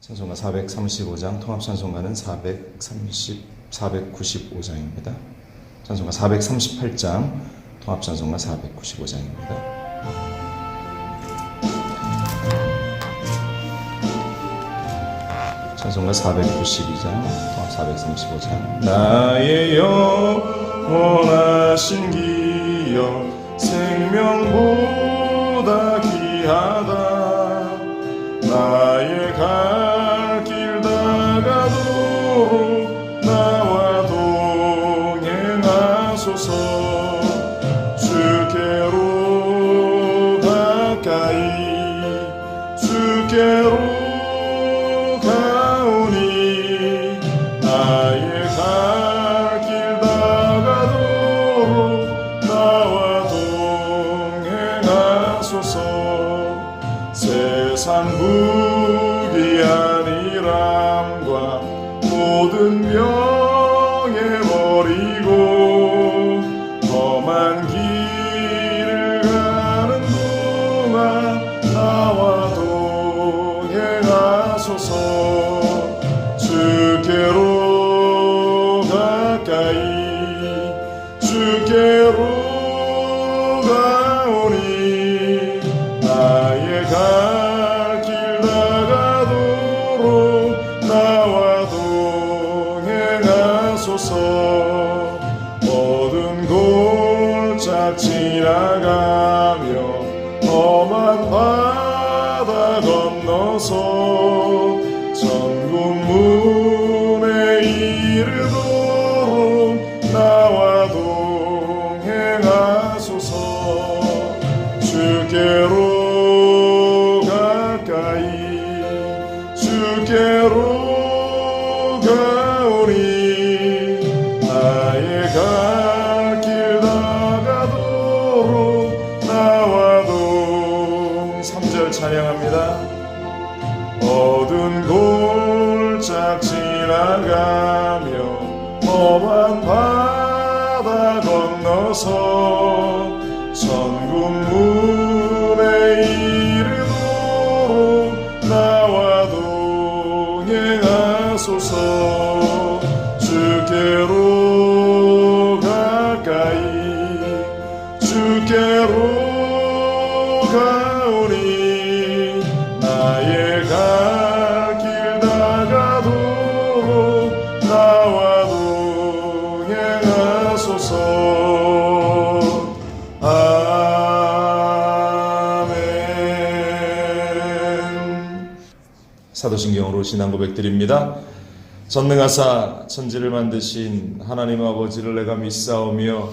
찬송가 435장, 통합찬송가는 495장입니다. 찬송가 438장, 통합찬송가 495장입니다. 찬송가 492장, 통합 435장. 나의 영원하신 기여 생명보다 귀하다. 나의 갈 길 다가도록 나와 동행하소서. 주께로 가까이 주께로 가오니 나의 갈 길 다가도록 나와 동행하소서. 세상 부귀 아니람과 모든 명예 버리고 험한 길을 가는 동안 나와 동행하소서. 주께로 가까이 주께로 가오니 나의 갈 길 다가도록 나와 동행하소서. 어두운 골짝 지나가며 험한 바다 건너서 천국 문에 이르도록 나와 동행하소서. 주께로 가까이 주께로 가오니 나의 갈 길 다가도록 나와 동 3절 찬양합니다. 어두운 골짝 지나가며 험한 바다 건너서 천국 문에 이르도록 나와 동행하소서. 주께로 가까이 주께로 가오니 나의 갈 길 다가도록 나와 동행하소서. 아멘. 사도신경으로 신앙 고백드립니다. 전능하사 천지를 만드신 하나님 아버지를 내가 믿사오며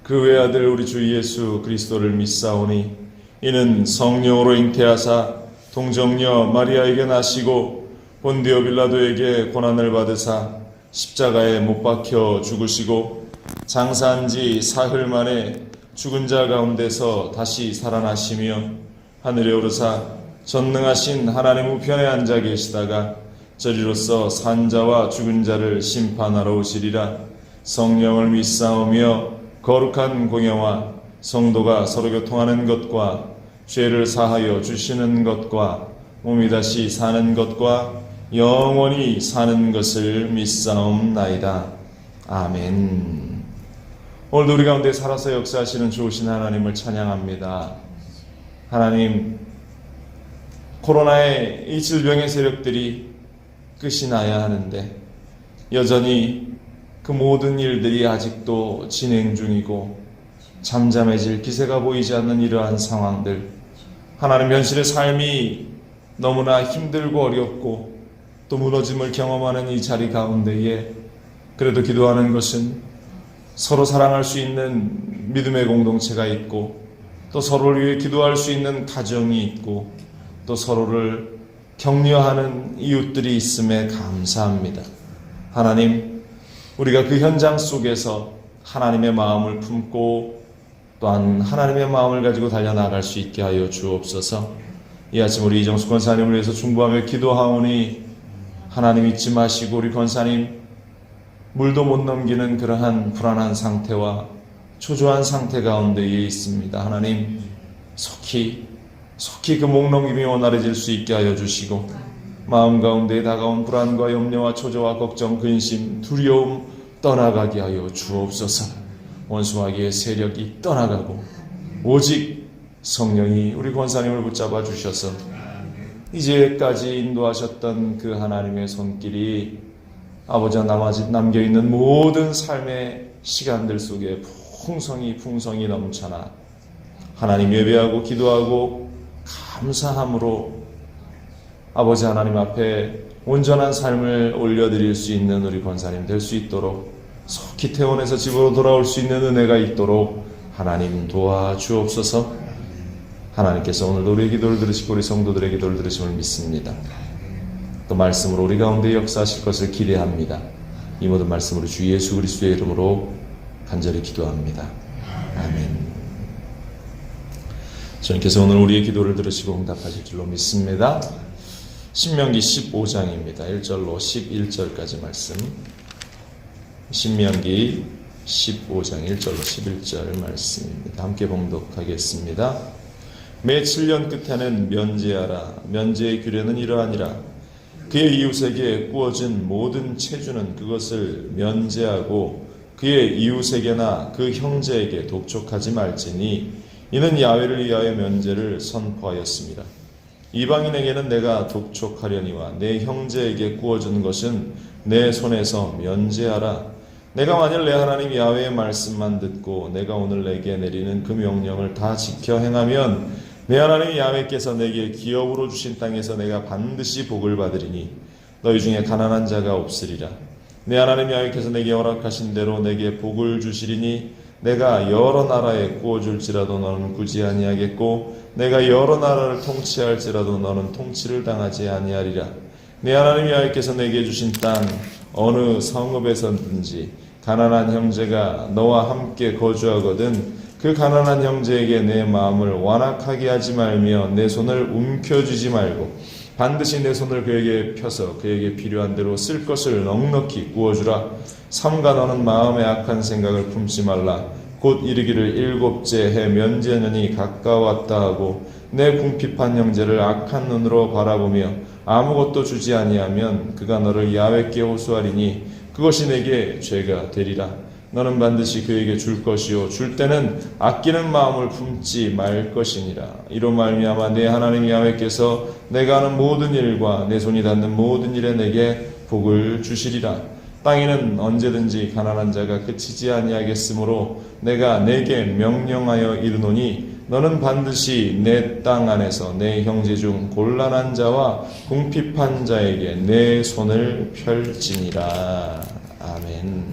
그 외아들 우리 주 예수 그리스도를 믿사오니 이는 성령으로 잉태하사 동정녀 마리아에게 나시고 본디오 빌라도에게 고난을 받으사 십자가에 못 박혀 죽으시고 장사한 지 사흘 만에 죽은 자 가운데서 다시 살아나시며 하늘에 오르사 전능하신 하나님 우편에 앉아 계시다가 저리로서 산자와 죽은 자를 심판하러 오시리라. 성령을 믿사오며 거룩한 공예와 성도가 서로 교통하는 것과 죄를 사하여 주시는 것과 몸이 다시 사는 것과 영원히 사는 것을 믿사옵나이다. 아멘. 오늘도 우리 가운데 살아서 역사하시는 좋으신 하나님을 찬양합니다. 하나님, 코로나의 이 질병의 세력들이 끝이 나야 하는데 여전히 그 모든 일들이 아직도 진행 중이고 잠잠해질 기세가 보이지 않는 이러한 상황들, 하나님 현실의 삶이 너무나 힘들고 어렵고 또 무너짐을 경험하는 이 자리 가운데에 그래도 기도하는 것은 서로 사랑할 수 있는 믿음의 공동체가 있고 또 서로를 위해 기도할 수 있는 가정이 있고 또 서로를 격려하는 이웃들이 있음에 감사합니다. 하나님, 우리가 그 현장 속에서 하나님의 마음을 품고 또한 하나님의 마음을 가지고 달려나갈 수 있게 하여 주옵소서. 이 아침 우리 이정수 권사님을 위해서 중보하며 기도하오니 하나님 잊지 마시고 우리 권사님 물도 못 넘기는 그러한 불안한 상태와 초조한 상태 가운데에 있습니다. 하나님 속히 그 목 넘김이 원활해질 수 있게 하여 주시고 마음 가운데 다가온 불안과 염려와 초조와 걱정, 근심, 두려움 떠나가게 하여 주옵소서. 원수마귀의 세력이 떠나가고 오직 성령이 우리 권사님을 붙잡아 주셔서 이제까지 인도하셨던 그 하나님의 손길이 아버지와 남겨있는 모든 삶의 시간들 속에 풍성이 넘쳐나 하나님 예배하고 기도하고 감사함으로 아버지 하나님 앞에 온전한 삶을 올려드릴 수 있는 우리 권사님 될 수 있도록 속히 퇴원해서 집으로 돌아올 수 있는 은혜가 있도록 하나님 도와주옵소서. 하나님께서 오늘도 우리의 기도를 들으시고 우리 성도들의 기도를 들으심을 믿습니다. 또 말씀으로 우리 가운데 역사하실 것을 기대합니다. 이 모든 말씀으로 주 예수 그리스도의 이름으로 간절히 기도합니다. 아멘. 주님께서 오늘 우리의 기도를 들으시고 응답하실 줄로 믿습니다. 신명기 15장입니다. 1절로 11절까지 말씀. 신명기 15장 1절로 11절 말씀입니다. 함께 봉독하겠습니다. 매 7년 끝에는 면제하라. 면제의 규례는 이러하니라. 그의 이웃에게 구워진 모든 체주는 그것을 면제하고 그의 이웃에게나 그 형제에게 독촉하지 말지니 이는 야훼를 위하여 면제를 선포하였습니다. 이방인에게는 내가 독촉하려니와 내 형제에게 구워준 것은 내 손에서 면제하라. 내가 만일 내 하나님 야훼의 말씀만 듣고 내가 오늘 내게 내리는 그 명령을 다 지켜 행하면 내 하나님 야훼께서 내게 기업으로 주신 땅에서 내가 반드시 복을 받으리니 너희 중에 가난한 자가 없으리라. 내 하나님 야훼께서 내게 허락하신 대로 내게 복을 주시리니 내가 여러 나라에 구워줄지라도 너는 굳이 아니하겠고 내가 여러 나라를 통치할지라도 너는 통치를 당하지 아니하리라. 내 하나님 야훼께서 내게 주신 땅 어느 성읍에서든지 가난한 형제가 너와 함께 거주하거든 그 가난한 형제에게 내 마음을 완악하게 하지 말며 내 손을 움켜쥐지 말고 반드시 내 손을 그에게 펴서 그에게 필요한 대로 쓸 것을 넉넉히 구워주라. 삼가 너는 마음에 악한 생각을 품지 말라. 곧 이르기를 일곱째 해 면제년이 가까웠다 하고 내 궁핍한 형제를 악한 눈으로 바라보며 아무것도 주지 아니하면 그가 너를 야훼께 호소하리니 그것이 내게 죄가 되리라. 너는 반드시 그에게 줄 것이요 줄 때는 아끼는 마음을 품지 말 것이니라. 이로 말미암아 내 하나님 야훼께서 내가 하는 모든 일과 내 손이 닿는 모든 일에 내게 복을 주시리라. 땅에는 언제든지 가난한 자가 그치지 아니하겠으므로 내가 내게 명령하여 이르노니 너는 반드시 내 땅 안에서 내 형제 중 곤란한 자와 궁핍한 자에게 내 손을 펼지니라. 아멘.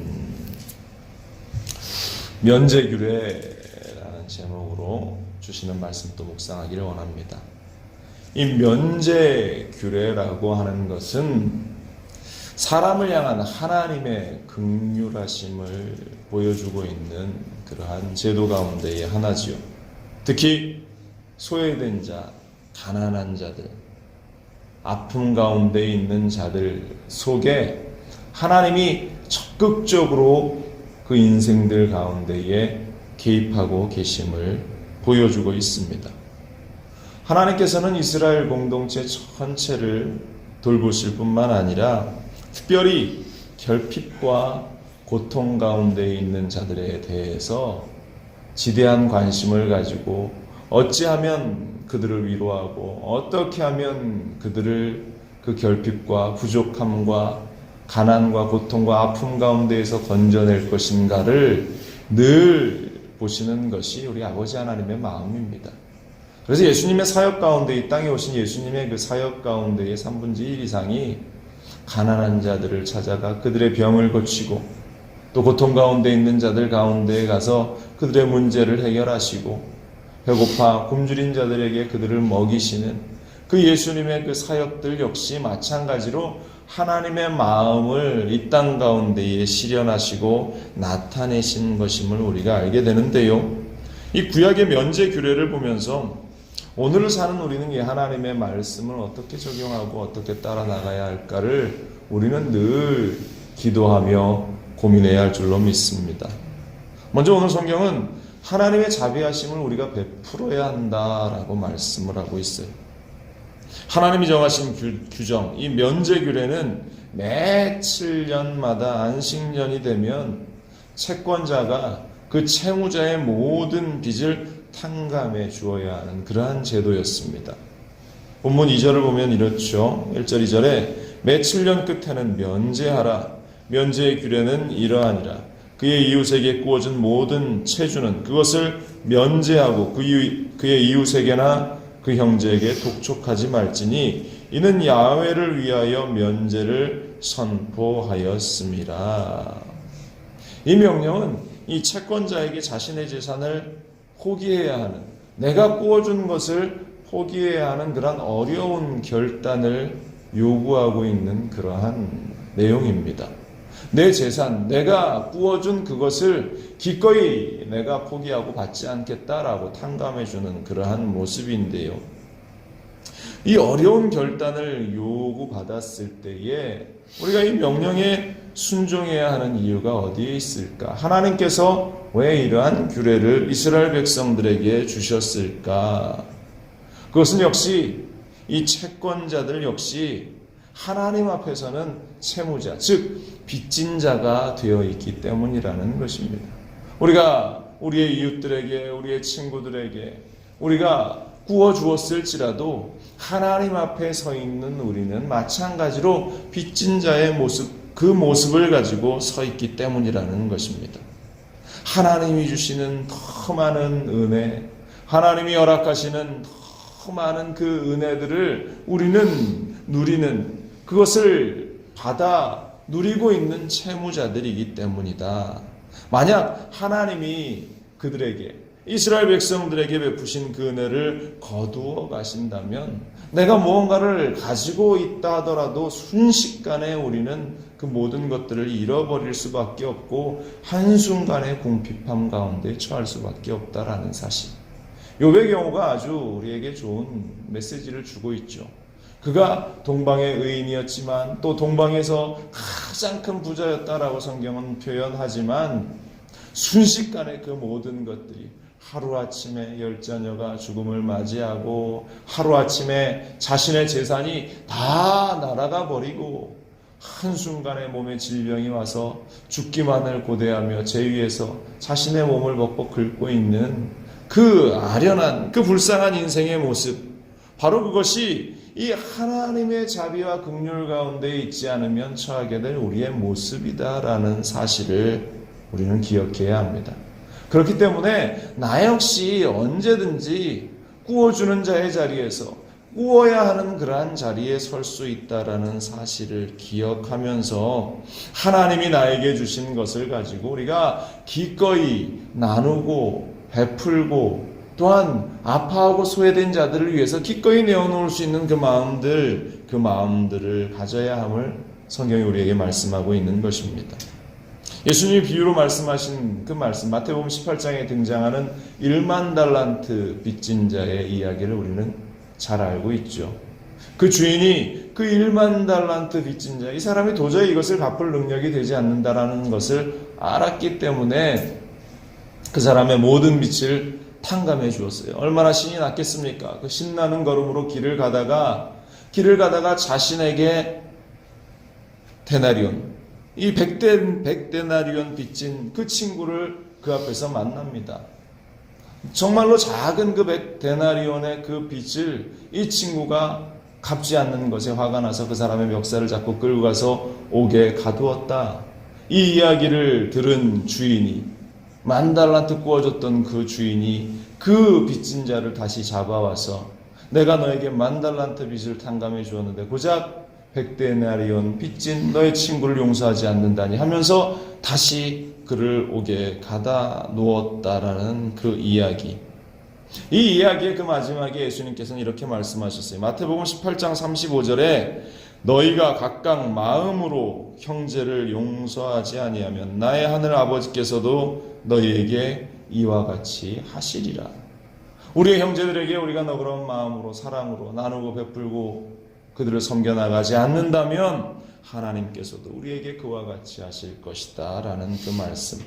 면제규례라는 제목으로 주시는 말씀 또 묵상하기를 원합니다. 이 면제규례라고 하는 것은 사람을 향한 하나님의 긍휼하심을 보여주고 있는 그러한 제도 가운데의 하나지요. 특히 소외된 자, 가난한 자들, 아픔 가운데 있는 자들 속에 하나님이 적극적으로 그 인생들 가운데에 개입하고 계심을 보여주고 있습니다. 하나님께서는 이스라엘 공동체 전체를 돌보실 뿐만 아니라 특별히 결핍과 고통 가운데 있는 자들에 대해서 지대한 관심을 가지고 어찌하면 그들을 위로하고 어떻게 하면 그들을 그 결핍과 부족함과 가난과 고통과 아픔 가운데에서 건져낼 것인가를 늘 보시는 것이 우리 아버지 하나님의 마음입니다. 그래서 예수님의 사역 가운데 이 땅에 오신 예수님의 그 사역 가운데의 3분의 1 이상이 가난한 자들을 찾아가 그들의 병을 고치고 또 고통 가운데 있는 자들 가운데에 가서 그들의 문제를 해결하시고 배고파 굶주린 자들에게 그들을 먹이시는 그 예수님의 그 사역들 역시 마찬가지로 하나님의 마음을 이 땅 가운데에 실현하시고 나타내신 것임을 우리가 알게 되는데요. 이 구약의 면제 규례를 보면서 오늘 사는 우리는 이 하나님의 말씀을 어떻게 적용하고 어떻게 따라 나가야 할까를 우리는 늘 기도하며 고민해야 할 줄로 믿습니다. 먼저 오늘 성경은 하나님의 자비하심을 우리가 베풀어야 한다라고 말씀을 하고 있어요. 하나님이 정하신 규정, 이 면제규례는 매 7년마다 안식년이 되면 채권자가 그 채무자의 모든 빚을 탕감해 주어야 하는 그러한 제도였습니다. 본문 2절을 보면 이렇죠. 1절 2절에 매 7년 끝에는 면제하라. 면제의 규례는 이러하니라. 그의 이웃에게 구워준 모든 채주는 그것을 면제하고 그의 이웃에게나 그 형제에게 독촉하지 말지니 이는 야훼를 위하여 면제를 선포하였습니다. 이 명령은 이 채권자에게 자신의 재산을 포기해야 하는, 내가 구워준 것을 포기해야 하는 그런 어려운 결단을 요구하고 있는 그러한 내용입니다. 내 재산, 내가 구워준 그것을 기꺼이 내가 포기하고 받지 않겠다라고 탕감해주는 그러한 모습인데요. 이 어려운 결단을 요구받았을 때에 우리가 이 명령에 순종해야 하는 이유가 어디에 있을까? 하나님께서 왜 이러한 규례를 이스라엘 백성들에게 주셨을까? 그것은 역시 이 채권자들 역시 하나님 앞에서는 채무자, 즉 빚진 자가 되어 있기 때문이라는 것입니다. 우리가 우리의 이웃들에게, 우리의 친구들에게 우리가 구워 주었을지라도 하나님 앞에 서 있는 우리는 마찬가지로 빚진 자의 모습, 그 모습을 가지고 서 있기 때문이라는 것입니다. 하나님이 주시는 더 많은 은혜, 하나님이 허락하시는 더 많은 그 은혜들을 우리는 누리는, 그것을 받아 누리고 있는 채무자들이기 때문이다. 만약 하나님이 그들에게, 이스라엘 백성들에게 베푸신 그 은혜를 거두어 가신다면 내가 무언가를 가지고 있다 하더라도 순식간에 우리는 그 모든 것들을 잃어버릴 수밖에 없고 한순간의 궁핍함 가운데 처할 수밖에 없다라는 사실. 욥의 경우가 아주 우리에게 좋은 메시지를 주고 있죠. 그가 동방의 의인이었지만 또 동방에서 가장 큰 부자였다라고 성경은 표현하지만 순식간에 그 모든 것들이 하루아침에 열자녀가 죽음을 맞이하고 하루아침에 자신의 재산이 다 날아가 버리고 한순간에 몸에 질병이 와서 죽기만을 고대하며 제 위에서 자신의 몸을 벅벅 긁고 있는 그 아련한, 그 불쌍한 인생의 모습, 바로 그것이 이 하나님의 자비와 긍휼 가운데 있지 않으면 처하게 될 우리의 모습이다라는 사실을 우리는 기억해야 합니다. 그렇기 때문에 나 역시 언제든지 구워주는 자의 자리에서 구워야 하는 그러한 자리에 설 수 있다라는 사실을 기억하면서 하나님이 나에게 주신 것을 가지고 우리가 기꺼이 나누고 베풀고 또한 아파하고 소외된 자들을 위해서 기꺼이 내어놓을 수 있는 그 마음들을 가져야 함을 성경이 우리에게 말씀하고 있는 것입니다. 예수님이 비유로 말씀하신 그 말씀, 마태복음 18장에 등장하는 1만 달란트 빚진 자의 이야기를 우리는 잘 알고 있죠. 그 주인이 그 1만 달란트 빚진 자, 이 사람이 도저히 이것을 갚을 능력이 되지 않는다라는 것을 알았기 때문에 그 사람의 모든 빚을 탕감해 주었어요. 얼마나 신이 났겠습니까? 그 신나는 걸음으로 길을 가다가 자신에게 데나리온, 이 100데나리온 빚진 그 친구를 그 앞에서 만납니다. 정말로 작은 그 100데나리온의 그 빚을 이 친구가 갚지 않는 것에 화가 나서 그 사람의 멱살을 잡고 끌고 가서 옥에 가두었다. 이 이야기를 들은 주인이, 10,000달란트 구워줬던 그 주인이 그 빚진 자를 다시 잡아와서 내가 너에게 10,000달란트 빚을 탕감해 주었는데 고작 100데나리온 빚진 너의 친구를 용서하지 않는다니 하면서 다시 그를 옥에 가다 놓았다라는 그 이야기. 이 이야기의 그 마지막에 예수님께서는 이렇게 말씀하셨어요. 마태복음 18장 35절에 너희가 각각 마음으로 형제를 용서하지 아니하면 나의 하늘 아버지께서도 너희에게 이와 같이 하시리라. 우리의 형제들에게 우리가 너그러운 마음으로 사랑으로 나누고 베풀고 그들을 섬겨나가지 않는다면 하나님께서도 우리에게 그와 같이 하실 것이다 라는 그 말씀.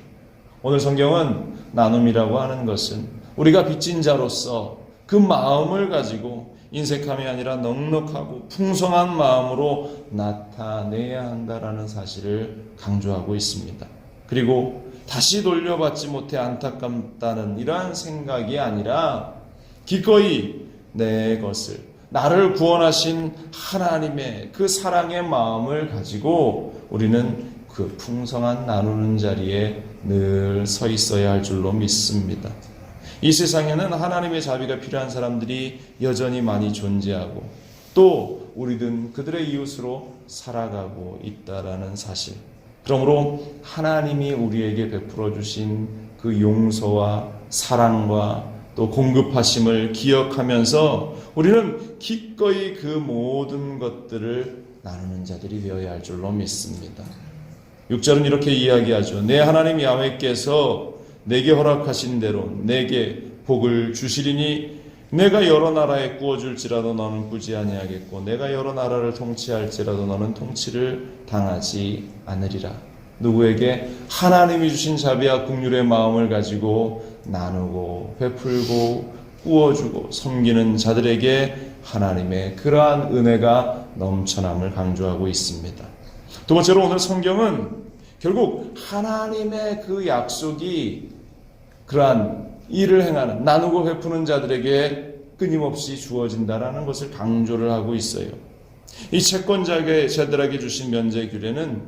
오늘 성경은 나눔이라고 하는 것은 우리가 빚진 자로서 그 마음을 가지고 인색함이 아니라 넉넉하고 풍성한 마음으로 나타내야 한다라는 사실을 강조하고 있습니다. 그리고 다시 돌려받지 못해 안타깝다는 이러한 생각이 아니라 기꺼이 내 것을, 나를 구원하신 하나님의 그 사랑의 마음을 가지고 우리는 그 풍성한 나누는 자리에 늘 서 있어야 할 줄로 믿습니다. 이 세상에는 하나님의 자비가 필요한 사람들이 여전히 많이 존재하고 또 우리는 그들의 이웃으로 살아가고 있다라는 사실. 그러므로 하나님이 우리에게 베풀어 주신 그 용서와 사랑과 또 공급하심을 기억하면서 우리는 기꺼이 그 모든 것들을 나누는 자들이 되어야 할 줄로 믿습니다. 6절은 이렇게 이야기하죠. 내 하나님 야훼께서 내게 허락하신 대로 내게 복을 주시리니 내가 여러 나라에 구워줄지라도 너는 꾸지 아니하겠고 내가 여러 나라를 통치할지라도 너는 통치를 당하지 않으리라. 누구에게? 하나님이 주신 자비와 긍휼의 마음을 가지고 나누고 베풀고 구워주고 섬기는 자들에게 하나님의 그러한 은혜가 넘쳐남을 강조하고 있습니다. 두 번째로 오늘 성경은 결국 하나님의 그 약속이 그러한 일을 행하는 나누고 베푸는 자들에게 끊임없이 주어진다라는 것을 강조를 하고 있어요. 이 채권자들에게 주신 면제 규례는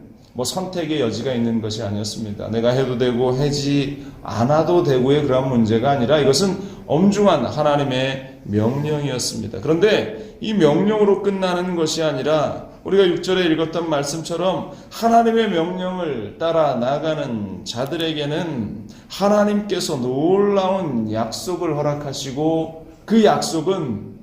선택의 여지가 있는 것이 아니었습니다. 내가 해도 되고 하지 않아도 되고의 그런 문제가 아니라 이것은 엄중한 하나님의 명령이었습니다. 그런데 이 명령으로 끝나는 것이 아니라 우리가 6절에 읽었던 말씀처럼 하나님의 명령을 따라 나가는 자들에게는 하나님께서 놀라운 약속을 허락하시고 그 약속은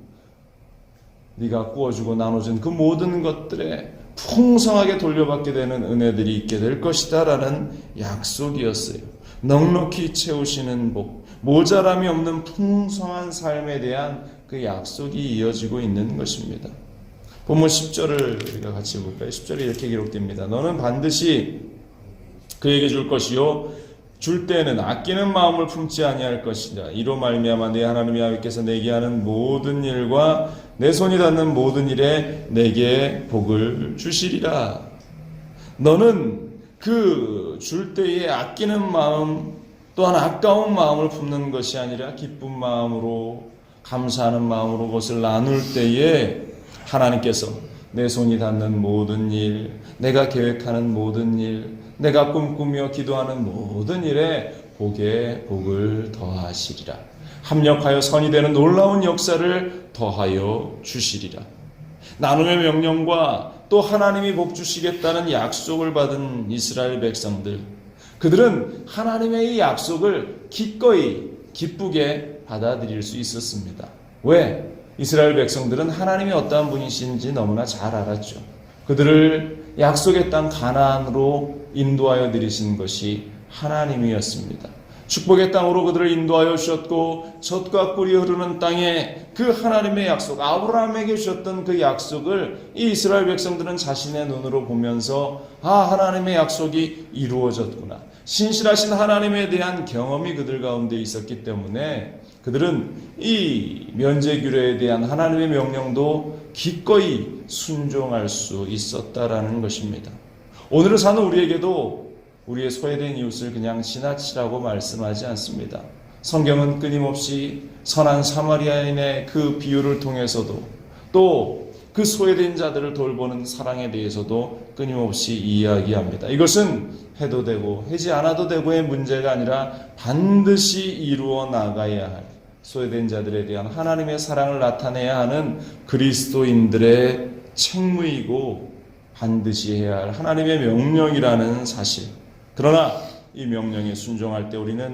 네가 구워주고 나눠준 그 모든 것들에 풍성하게 돌려받게 되는 은혜들이 있게 될 것이다 라는 약속이었어요. 넉넉히 채우시는 복, 모자람이 없는 풍성한 삶에 대한 그 약속이 이어지고 있는 것입니다. 본문 10절을 우리가 같이 볼까요? 10절에 이렇게 기록됩니다. 너는 반드시 그에게 줄 것이요 줄 때에는 아끼는 마음을 품지 아니할 것이다. 이로 말미암아 내 하나님 야훼께서 내게 하는 모든 일과 내 손이 닿는 모든 일에 내게 복을 주시리라. 너는 그 줄 때에 아끼는 마음 또한 아까운 마음을 품는 것이 아니라 기쁜 마음으로 감사하는 마음으로 그것을 나눌 때에 하나님께서 내 손이 닿는 모든 일, 내가 계획하는 모든 일, 내가 꿈꾸며 기도하는 모든 일에 복에 복을 더하시리라. 합력하여 선이 되는 놀라운 역사를 더하여 주시리라. 나눔의 명령과 또 하나님이 복 주시겠다는 약속을 받은 이스라엘 백성들, 그들은 하나님의 이 약속을 기꺼이 기쁘게 받아들일 수 있었습니다. 왜? 이스라엘 백성들은 하나님이 어떠한 분이신지 너무나 잘 알았죠. 그들을 약속의 땅 가나안으로 인도하여 들이신 것이 하나님이었습니다. 축복의 땅으로 그들을 인도하여 주셨고 젖과 꿀이 흐르는 땅에 그 하나님의 약속, 아브라함에게 주셨던 그 약속을 이 이스라엘 백성들은 자신의 눈으로 보면서 하나님의 약속이 이루어졌구나. 신실하신 하나님에 대한 경험이 그들 가운데 있었기 때문에 그들은 이 면제규례에 대한 하나님의 명령도 기꺼이 순종할 수 있었다라는 것입니다. 오늘을 사는 우리에게도 우리의 소외된 이웃을 그냥 지나치라고 말씀하지 않습니다. 성경은 끊임없이 선한 사마리아인의 그 비유를 통해서도 또 그 소외된 자들을 돌보는 사랑에 대해서도 끊임없이 이야기합니다. 이것은 해도 되고 하지 않아도 되고의 문제가 아니라 반드시 이루어 나가야 할 소외된 자들에 대한 하나님의 사랑을 나타내야 하는 그리스도인들의 책무이고 반드시 해야 할 하나님의 명령이라는 사실. 그러나 이 명령에 순종할 때 우리는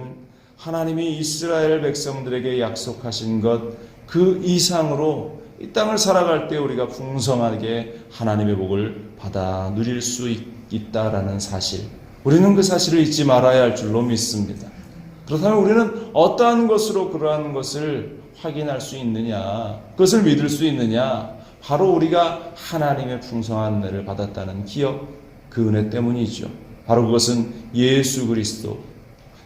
하나님이 이스라엘 백성들에게 약속하신 것 그 이상으로 이 땅을 살아갈 때 우리가 풍성하게 하나님의 복을 받아 누릴 수 있다라는 사실. 우리는 그 사실을 잊지 말아야 할 줄로 믿습니다. 그렇다면 우리는 어떠한 것으로 그러한 것을 확인할 수 있느냐, 그것을 믿을 수 있느냐, 바로 우리가 하나님의 풍성한 은혜를 받았다는 기억, 그 은혜 때문이죠. 바로 그것은 예수 그리스도,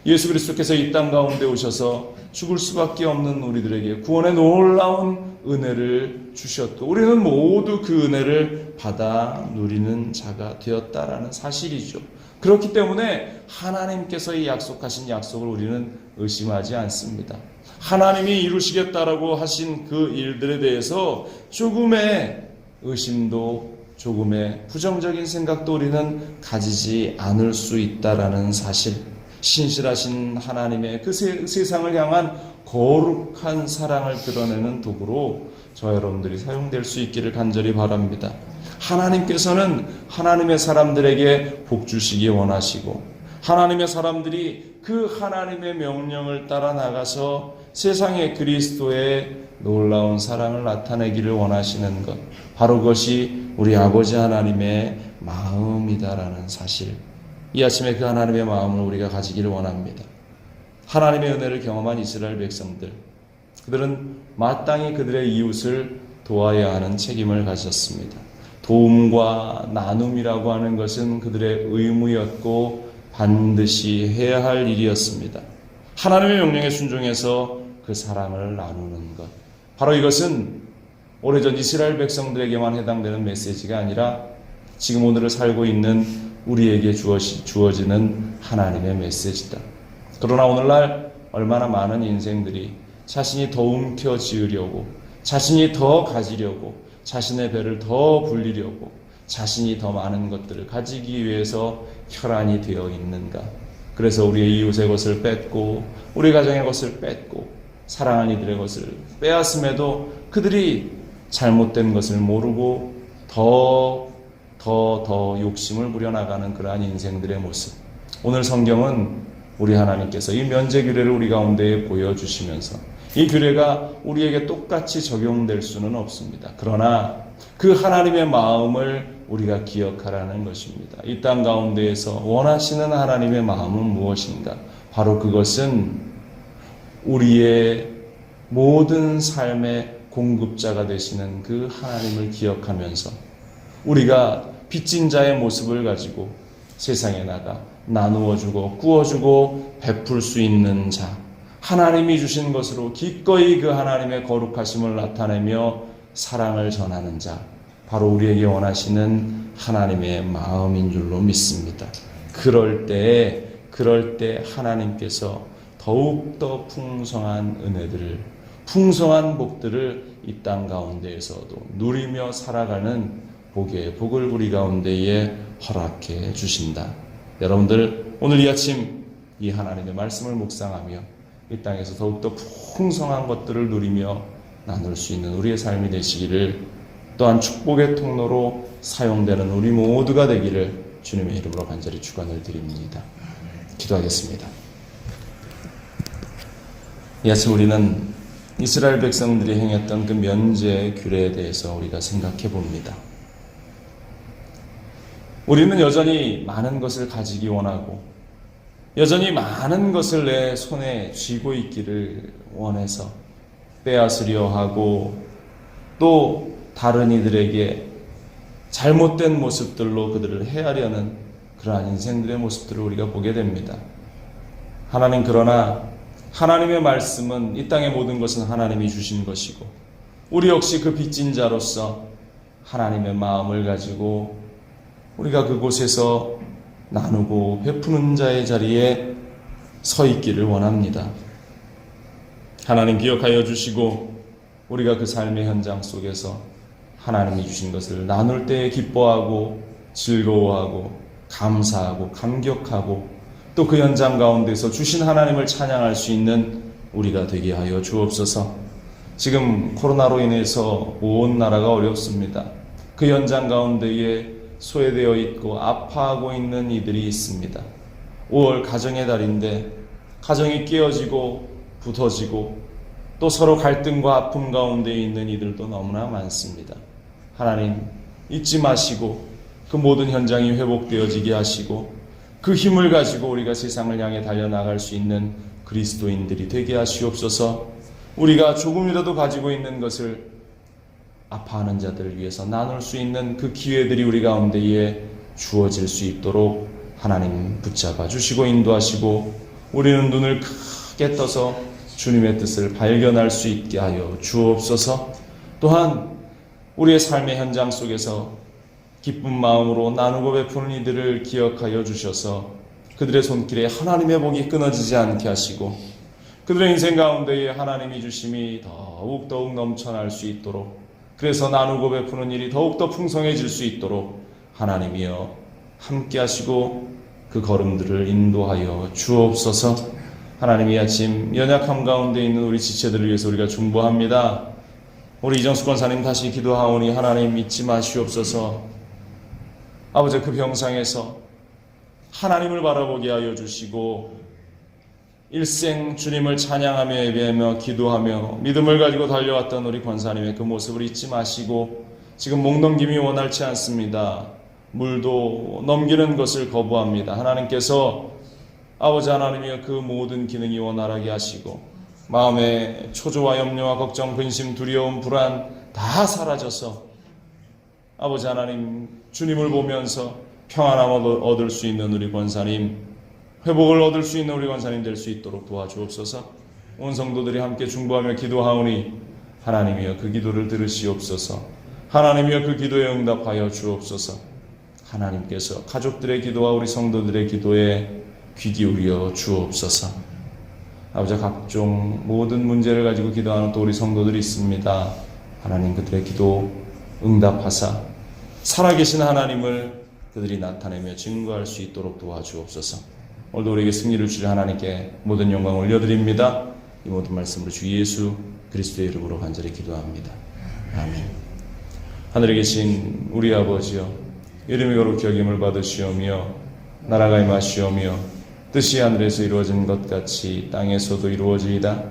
예수 그리스도께서 이 땅 가운데 오셔서 죽을 수밖에 없는 우리들에게 구원의 놀라운 은혜를 주셨고 우리는 모두 그 은혜를 받아 누리는 자가 되었다라는 사실이죠. 그렇기 때문에 하나님께서 이 약속하신 약속을 우리는 의심하지 않습니다. 하나님이 이루시겠다라고 하신 그 일들에 대해서 조금의 의심도 조금의 부정적인 생각도 우리는 가지지 않을 수 있다라는 사실, 신실하신 하나님의 그 세상을 향한 거룩한 사랑을 드러내는 도구로 저와 여러분들이 사용될 수 있기를 간절히 바랍니다. 하나님께서는 하나님의 사람들에게 복 주시기 원하시고 하나님의 사람들이 그 하나님의 명령을 따라 나가서 세상에 그리스도의 놀라운 사랑을 나타내기를 원하시는 것, 바로 그것이 우리 아버지 하나님의 마음이다라는 사실, 이 아침에 그 하나님의 마음을 우리가 가지기를 원합니다. 하나님의 은혜를 경험한 이스라엘 백성들, 그들은 마땅히 그들의 이웃을 도와야 하는 책임을 가졌습니다. 도움과 나눔이라고 하는 것은 그들의 의무였고 반드시 해야 할 일이었습니다. 하나님의 명령에 순종해서 그 사랑을 나누는 것, 바로 이것은 오래전 이스라엘 백성들에게만 해당되는 메시지가 아니라 지금 오늘을 살고 있는 우리에게 주어지는 하나님의 메시지다. 그러나 오늘날 얼마나 많은 인생들이 자신이 더 움켜쥐으려고, 자신이 더 가지려고, 자신의 배를 더 불리려고, 자신이 더 많은 것들을 가지기 위해서 혈안이 되어 있는가. 그래서 우리의 이웃의 것을 뺏고 우리 가정의 것을 뺏고 사랑하는 이들의 것을 빼앗음에도 그들이 잘못된 것을 모르고 더 욕심을 부려나가는 그러한 인생들의 모습. 오늘 성경은 우리 하나님께서 이 면제 규례를 우리 가운데에 보여주시면서 이 규례가 우리에게 똑같이 적용될 수는 없습니다. 그러나 그 하나님의 마음을 우리가 기억하라는 것입니다. 이 땅 가운데에서 원하시는 하나님의 마음은 무엇인가? 바로 그것은 우리의 모든 삶의 공급자가 되시는 그 하나님을 기억하면서 우리가 빚진 자의 모습을 가지고 세상에 나가 나누어주고 꾸어주고 베풀 수 있는 자, 하나님이 주신 것으로 기꺼이 그 하나님의 거룩하심을 나타내며 사랑을 전하는 자, 바로 우리에게 원하시는 하나님의 마음인 줄로 믿습니다. 그럴 때 하나님께서 더욱더 풍성한 은혜들을, 풍성한 복들을 이 땅 가운데에서도 누리며 살아가는 복의 복을 우리 가운데에 허락해 주신다. 여러분들 오늘 이 아침 이 하나님의 말씀을 묵상하며 이 땅에서 더욱더 풍성한 것들을 누리며 나눌 수 있는 우리의 삶이 되시기를, 또한 축복의 통로로 사용되는 우리 모두가 되기를 주님의 이름으로 간절히 축원을 드립니다. 기도하겠습니다. 이 아침 우리는 이스라엘 백성들이 행했던 그 면제 규례에 대해서 우리가 생각해 봅니다. 우리는 여전히 많은 것을 가지기 원하고 여전히 많은 것을 내 손에 쥐고 있기를 원해서 빼앗으려 하고 또 다른 이들에게 잘못된 모습들로 그들을 해하려는 그러한 인생들의 모습들을 우리가 보게 됩니다. 하나님, 그러나 하나님의 말씀은 이 땅의 모든 것은 하나님이 주신 것이고 우리 역시 그 빚진 자로서 하나님의 마음을 가지고 우리가 그곳에서 나누고 베푸는 자의 자리에 서 있기를 원합니다. 하나님 기억하여 주시고 우리가 그 삶의 현장 속에서 하나님이 주신 것을 나눌 때에 기뻐하고 즐거워하고 감사하고 감격하고 또 그 현장 가운데서 주신 하나님을 찬양할 수 있는 우리가 되게 하여 주옵소서. 지금 코로나로 인해서 온 나라가 어렵습니다. 그 현장 가운데에 소외되어 있고 아파하고 있는 이들이 있습니다. 5월 가정의 달인데 가정이 깨어지고 부서지고 또 서로 갈등과 아픔 가운데 있는 이들도 너무나 많습니다. 하나님 잊지 마시고 그 모든 현장이 회복되어지게 하시고 그 힘을 가지고 우리가 세상을 향해 달려나갈 수 있는 그리스도인들이 되게 하시옵소서. 우리가 조금이라도 가지고 있는 것을 아파하는 자들을 위해서 나눌 수 있는 그 기회들이 우리 가운데에 주어질 수 있도록 하나님 붙잡아 주시고 인도하시고 우리는 눈을 크게 떠서 주님의 뜻을 발견할 수 있게 하여 주옵소서. 또한 우리의 삶의 현장 속에서 기쁜 마음으로 나누고 베푸는 이들을 기억하여 주셔서 그들의 손길에 하나님의 복이 끊어지지 않게 하시고 그들의 인생 가운데에 하나님이 주심이 더욱 넘쳐날 수 있도록, 그래서 나누고 베푸는 일이 더욱더 풍성해질 수 있도록 하나님이여 함께 하시고 그 걸음들을 인도하여 주옵소서. 하나님, 이 아침 연약함 가운데 있는 우리 지체들을 위해서 우리가 중보합니다. 우리 이정수 권사님 다시 기도하오니 하나님 잊지 마시옵소서. 아버지, 그 병상에서 하나님을 바라보게 하여 주시고 일생 주님을 찬양하며 예배하며 기도하며 믿음을 가지고 달려왔던 우리 권사님의 그 모습을 잊지 마시고, 지금 목 넘김이 원활치 않습니다. 물도 넘기는 것을 거부합니다. 하나님께서 아버지 하나님이여 그 모든 기능이 원활하게 하시고 마음의 초조와 염려와 걱정, 근심, 두려움, 불안 다 사라져서 아버지 하나님 주님을 보면서 평안함을 얻을 수 있는 우리 권사님, 회복을 얻을 수 있는 우리 권사님 될 수 있도록 도와주옵소서. 온 성도들이 함께 중보하며 기도하오니 하나님이여 그 기도를 들으시옵소서. 하나님이여 그 기도에 응답하여 주옵소서. 하나님께서 가족들의 기도와 우리 성도들의 기도에 귀 기울여 주옵소서. 아버지, 각종 모든 문제를 가지고 기도하는 또 우리 성도들이 있습니다. 하나님, 그들의 기도 응답하사 살아계신 하나님을 그들이 나타내며 증거할 수 있도록 도와주옵소서. 오늘도 우리에게 승리를 주실 하나님께 모든 영광을 올려드립니다. 이 모든 말씀으로 주 예수 그리스도의 이름으로 간절히 기도합니다. 아멘. 하늘에 계신 우리 아버지여, 이름이 거룩히 여김을 받으시오며 나라가 임하시오며 뜻이 하늘에서 이루어진 것 같이 땅에서도 이루어지이다.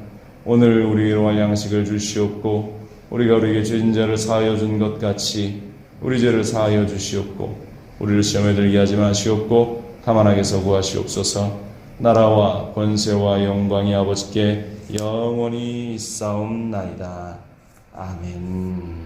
오늘 우리로 할 양식을 주시옵고 우리가 우리에게 죄진 자를 사하여 준 것 같이 우리 죄를 사하여 주시옵고 우리를 시험에 들게 하지 마시옵고 다만 악에서 구하시옵소서. 나라와 권세와 영광이 아버지께 영원히 있사옵나이다. 아멘.